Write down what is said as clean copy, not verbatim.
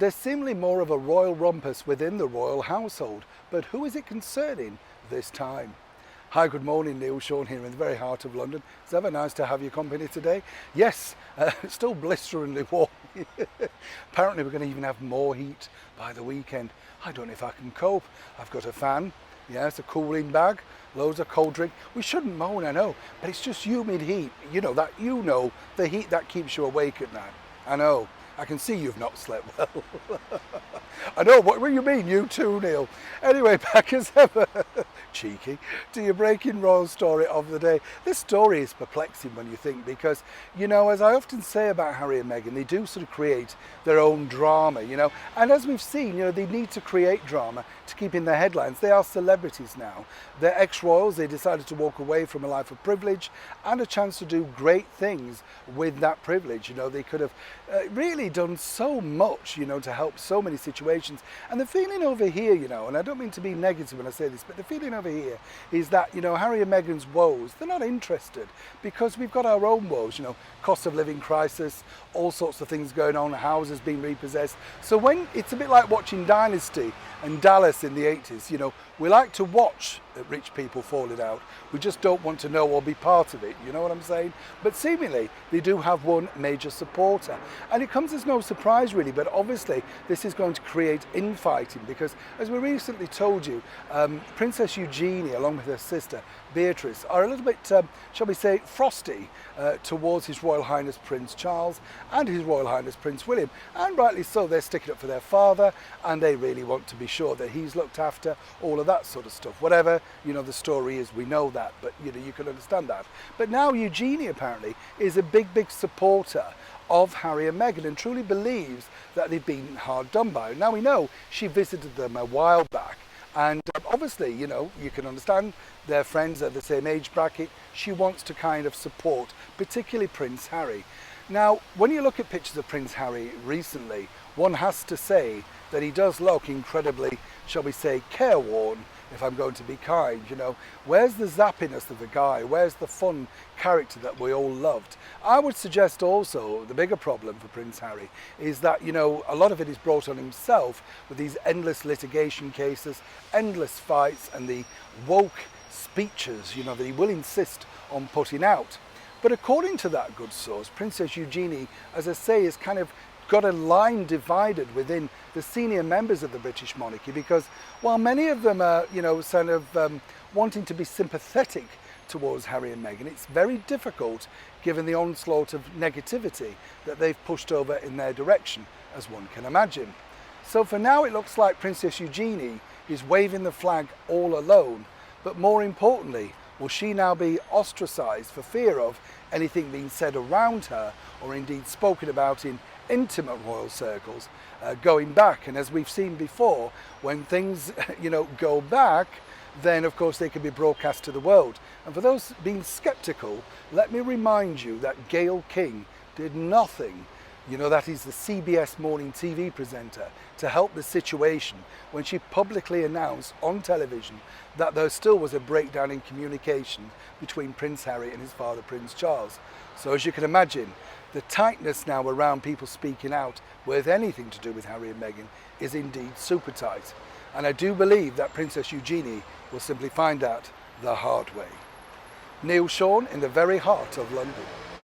There's seemingly more of a royal rumpus within the royal household, but who is it concerning this time? Hi, good morning, Neil. Sean here in the very heart of London. It's ever nice to have your company today. Yes, it's still blisteringly warm. Apparently we're going to even have more heat by the weekend. I don't know if I can cope. I've got a fan, yes, a cooling bag, loads of cold drink. We shouldn't moan, I know, but it's just humid heat. The heat that keeps you awake at night. I know. I can see you've not slept well. I know, what do you mean? You too, Neil. Anyway, back as ever, cheeky, to your breaking royal story of the day. This story is perplexing when you think, because, as I often say about Harry and Meghan, they do sort of create their own drama, and as we've seen, they need to create drama to keep in the headlines. They are celebrities now. They're ex-royals. They decided to walk away from a life of privilege and a chance to do great things with that privilege. They could have really done so much, to help so many situations. And the feeling over here, and I don't mean to be negative when I say this, but the feeling over here is that, Harry and Meghan's woes, they're not interested, because we've got our own woes, cost of living crisis, all sorts of things going on, houses being repossessed. So when it's a bit like watching Dynasty and Dallas in the 80s, we like to watch rich people falling out. We just don't want to know or be part of it, you know what I'm saying? But seemingly they do have one major supporter. And it comes as no surprise really, but obviously this is going to create infighting, because as we recently told you, Princess Eugenie along with her sister Beatrice are a little bit, shall we say, frosty towards His Royal Highness Prince Charles and His Royal Highness Prince William. And rightly so, they're sticking up for their father and they really want to be sure that he's looked after, all of that sort of stuff. Whatever, the story is, we know that, but you can understand that. But now Eugenie apparently is a big supporter of Harry and Meghan and truly believes that they've been hard done by. Now we know she visited them a while back, and obviously, you can understand their friends are the same age bracket. She wants to kind of support, particularly Prince Harry. Now, when you look at pictures of Prince Harry recently, one has to say that he does look incredibly, shall we say, careworn, if I'm going to be kind. Where's the zappiness of the guy? Where's the fun character that we all loved? I would suggest also the bigger problem for Prince Harry is that, a lot of it is brought on himself with these endless litigation cases, endless fights, and the woke speeches, that he will insist on putting out. But according to that good source, Princess Eugenie, as I say, is kind of got a line divided within the senior members of the British monarchy, because while many of them are, wanting to be sympathetic towards Harry and Meghan, it's very difficult given the onslaught of negativity that they've pushed over in their direction, as one can imagine. So for now it looks like Princess Eugenie is waving the flag all alone, but more importantly, will she now be ostracised for fear of anything being said around her, or indeed spoken about in intimate royal circles going back? And as we've seen before, when things go back, then of course they can be broadcast to the world. And for those being skeptical, let me remind you that Gayle King did nothing, that is the CBS morning TV presenter, to help the situation when she publicly announced on television that there still was a breakdown in communication between Prince Harry and his father Prince Charles. So as you can imagine, the tightness now around people speaking out with anything to do with Harry and Meghan is indeed super tight. And I do believe that Princess Eugenie will simply find out the hard way. Neil Sean in the very heart of London.